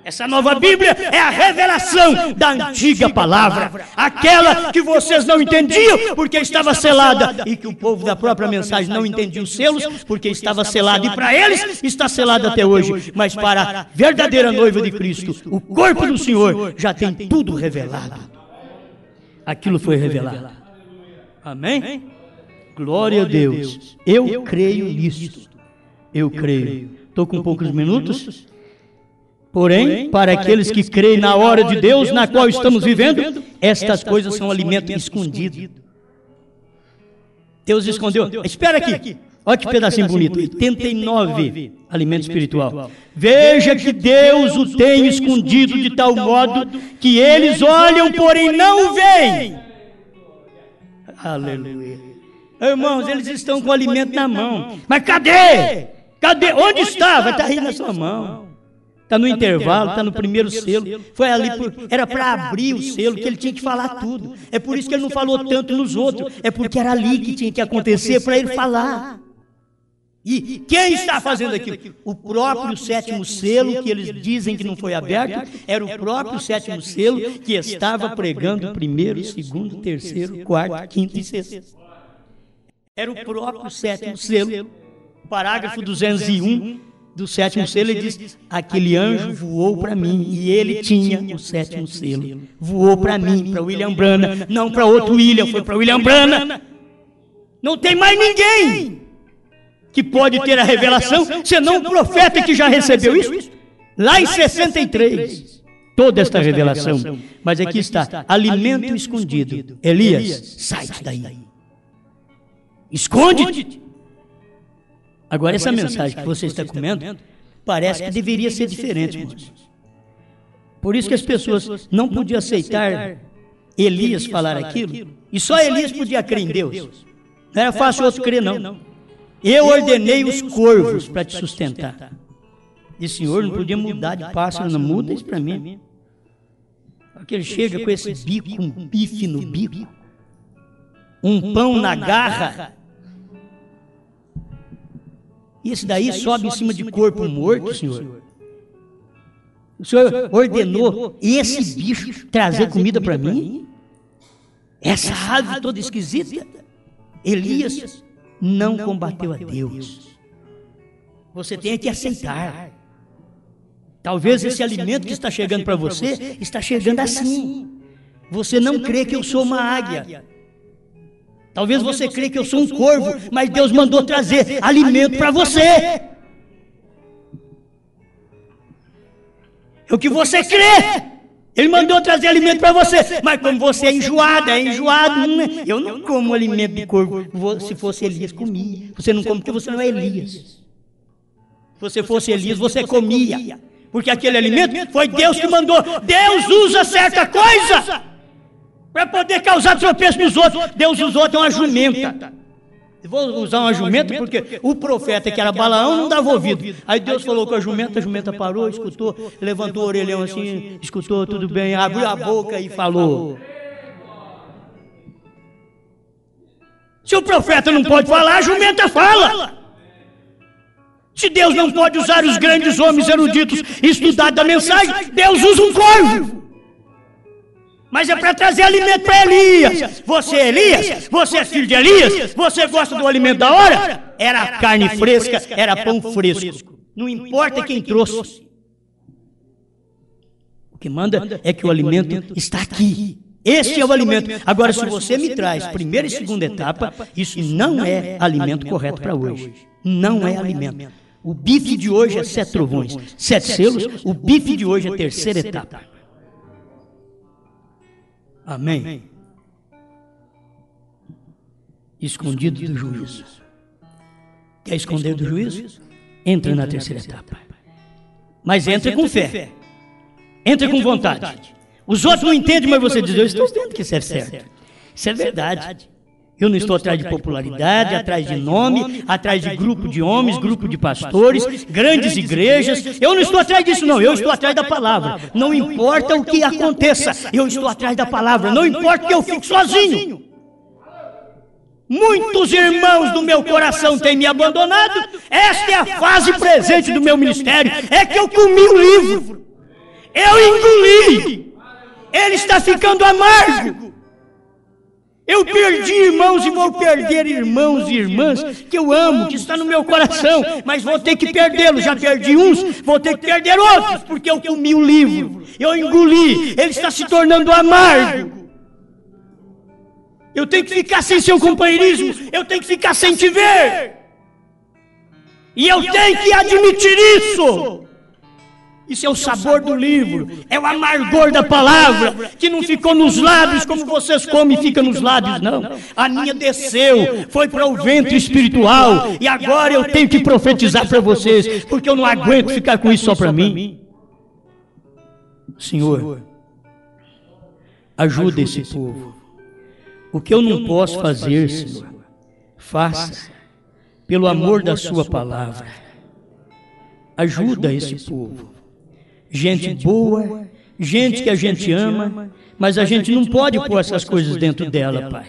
Essa nova Bíblia é a revelação da antiga palavra, aquela que vocês não entendiam porque estava selada, e que o povo da própria mensagem não entendia os selos porque estava selado, e para eles está selado até hoje. Mas para a verdadeira noiva de Cristo, o corpo do Senhor, já tem tudo revelado. Aquilo foi revelado. Amém? Glória a Deus. Eu creio nisto. Eu creio. Estou com poucos minutos. Porém, para aqueles que creem na hora de Deus, na qual estamos vivendo, estas coisas são alimento escondido. Deus escondeu. Espera aqui. Olha que pedacinho bonito. 89, alimento espiritual. Veja que Deus o tem escondido de tal modo que eles olham, porém não veem. Aleluia. Irmãos, eles estão com o alimento na mão. Mas cadê? Cadê? Onde está? Vai estar aí na sua mão. Está no intervalo, está no primeiro selo. Foi ali, era para abrir o selo, que ele tinha que falar tudo. É por isso que ele não falou tanto nos outros. É porque era ali que tinha que acontecer para ele falar. E quem está fazendo aquilo? O próprio sétimo selo, que eles dizem que não foi aberto, era o próprio sétimo selo que estava pregando o primeiro, segundo, terceiro, quarto, quinto e sexto. Era o próprio sétimo selo. Parágrafo 201 do sétimo selo, ele diz: aquele anjo voou para mim, e ele tinha o sétimo selo. Voou para mim, para William Branham, não para outro William, foi para William Branham. Não tem mais ninguém que pode ter a revelação, senão o profeta que já recebeu isso, lá em 63. Toda esta revelação. Mas aqui está, alimento escondido. Elias, sai-te daí. Esconde-te. Agora, essa mensagem que você está comendo, parece que deveria ser diferente, irmãos. Por isso que as pessoas não podiam aceitar Elias falar aquilo, e só Elias podia crer em Deus. Não era fácil outro crer, não. Eu ordenei os corvos para te sustentar. E o Senhor não podia mudar de pássaro, não muda isso para mim. Porque ele chega com esse bico, um bife no bico, um pão na garra. E esse daí sobe em cima de corpo morto, Senhor. O Senhor ordenou esse bicho trazer comida para mim? Essa ave toda esquisita? Elias não combateu a Deus. Você tem que aceitar. Talvez esse alimento que está chegando para você, está chegando assim. Você não crê que eu sou uma águia. Talvez você crê que eu sou um corvo, mas Deus mandou trazer alimento para você. É o que você crê. Ele mandou trazer alimento para você, mas como você é enjoado, eu não como alimento de corvo. Se fosse Elias, comia. Você não come porque você não é Elias. Se você fosse Elias, você comia. Porque aquele alimento foi Deus que mandou. Deus usa certa coisa para poder causar tropeço nos outros. Deus usou até uma jumenta. Eu vou usar uma jumenta porque o profeta, que era Balaão, não dava ouvido. Aí Deus falou com a jumenta parou, escutou, levantou o orelhão assim, escutou, tudo bem, abriu a boca e falou. Se o profeta não pode falar, a jumenta fala. Se Deus não pode usar os grandes homens eruditos estudados da mensagem, Deus usa um corvo. Mas é para trazer alimento para Elias. Você é Elias? Você é filho de Elias? Você gosta do alimento da hora? Era carne fresca, era pão fresco. Não importa quem trouxe. O que manda é que o alimento está aqui. Este é o alimento. Agora, se você me traz primeira e segunda etapa, isso não é alimento correto para hoje. Não é alimento. O bife de hoje é 7 trovões, 7 selos. O bife de hoje é a terceira etapa. Amém. Escondido do juízo. Quer esconder do juízo? Entra na terceira etapa. Mas entra com fé. Entra com vontade. Os outros não entendem, mas você diz: eu estou vendo que isso é certo. Isso é verdade. Eu não estou atrás de popularidade, atrás de nome, atrás de grupo de homens, grupo de pastores, grandes igrejas. Eu não estou atrás disso, não. Eu estou atrás da palavra. Não importa o que aconteça, eu estou atrás da palavra. Não importa que eu fique sozinho. Muitos irmãos do meu coração têm me abandonado. Esta é a fase presente do meu ministério. É que eu comi o livro. Eu engoli. Ele está ficando amargo. Eu perdi irmãos e vou perder irmãos e irmãs que eu amo, que está no meu coração, mas vou ter que perdê-los. Já perdi uns, vou ter que perder outros, porque eu comi o livro, eu engoli, ele está se tornando amargo. Eu tenho que ficar sem seu companheirismo, eu tenho que ficar sem te ver. E eu tenho que admitir isso. Isso é o sabor do livro, é o amargor da palavra, que não ficou nos lábios como vocês comem e fica nos lábios, não. A minha desceu, foi para o ventre espiritual, e agora eu tenho que profetizar para vocês, porque eu não aguento ficar com isso só para mim. Senhor, ajuda esse povo. O que eu não posso fazer, Senhor, faça pelo amor da sua palavra. Ajuda esse povo. Gente boa, gente que a gente ama, mas a gente não pode pôr essas coisas dentro dela, Pai.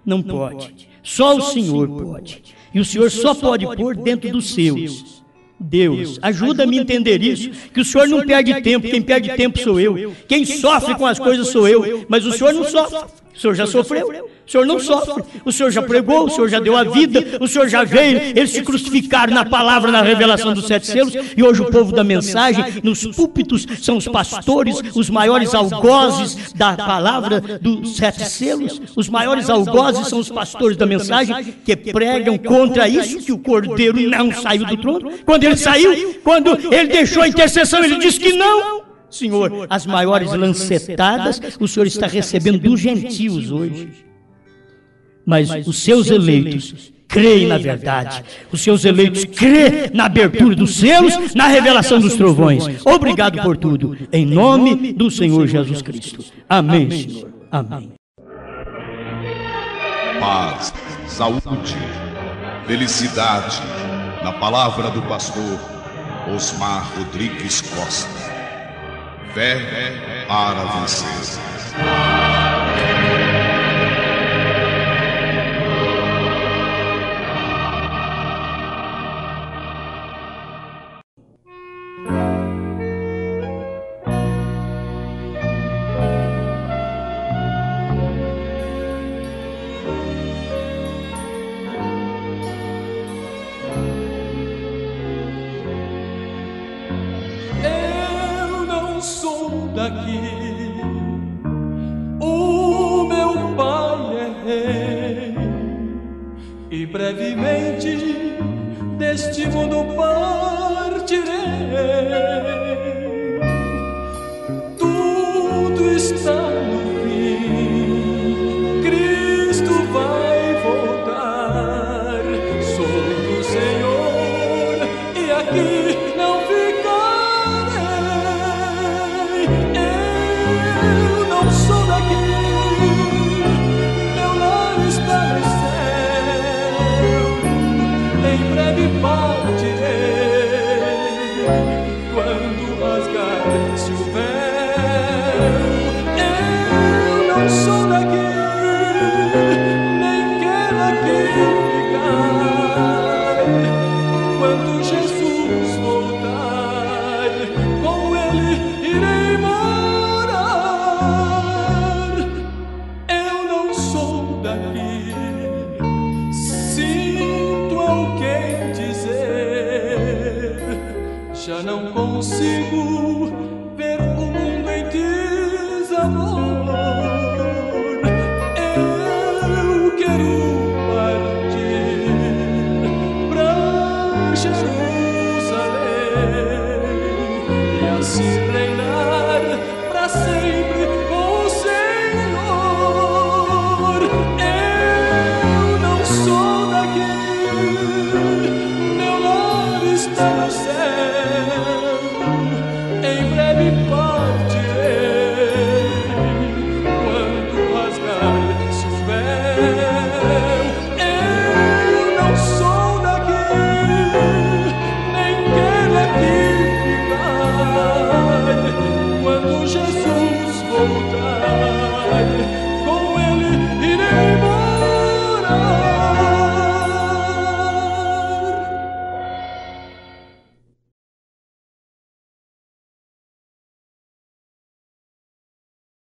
Não pode. Só o Senhor pode. E o Senhor só pode pôr dentro dos seus. Deus, ajuda-me a entender isso, que o Senhor não perde tempo, quem perde tempo sou eu, quem sofre com as coisas sou eu, mas o Senhor não sofre, o Senhor já sofreu, o Senhor não sofre, o Senhor já pregou, o Senhor já deu a vida, o Senhor já veio, eles se crucificaram na palavra, na revelação dos 7 selos, e hoje o povo da mensagem, nos púlpitos, são os pastores, os maiores algozes da palavra dos 7 selos, os maiores algozes são os pastores da mensagem, que pregam contra isso, que o Cordeiro não saiu do trono. Quando ele saiu, quando ele deixou a intercessão, ele disse que não. Senhor, as maiores lancetadas o Senhor está recebendo dos gentios hoje. Mas os seus eleitos creem na verdade. Os seus eleitos creem na abertura dos selos, na revelação dos trovões. Obrigado por tudo. Em nome do Senhor Jesus Cristo. Amém, Senhor. Amém. Paz, saúde, felicidade, na palavra do pastor Osmar Rodrigues Costa. Fé para vencer. Daqui, o meu pai é rei, e brevemente deste mundo partirei. Tudo está no fim, Cristo vai voltar. Sou do Senhor e aqui não ficarei. Quando rasgar-se o véu, eu não sou daqui, nem quero aqui ficar. Quando Jesus voltar, com Ele irei morar. Eu não sou daqui, sinto alguém dizer. Já não consigo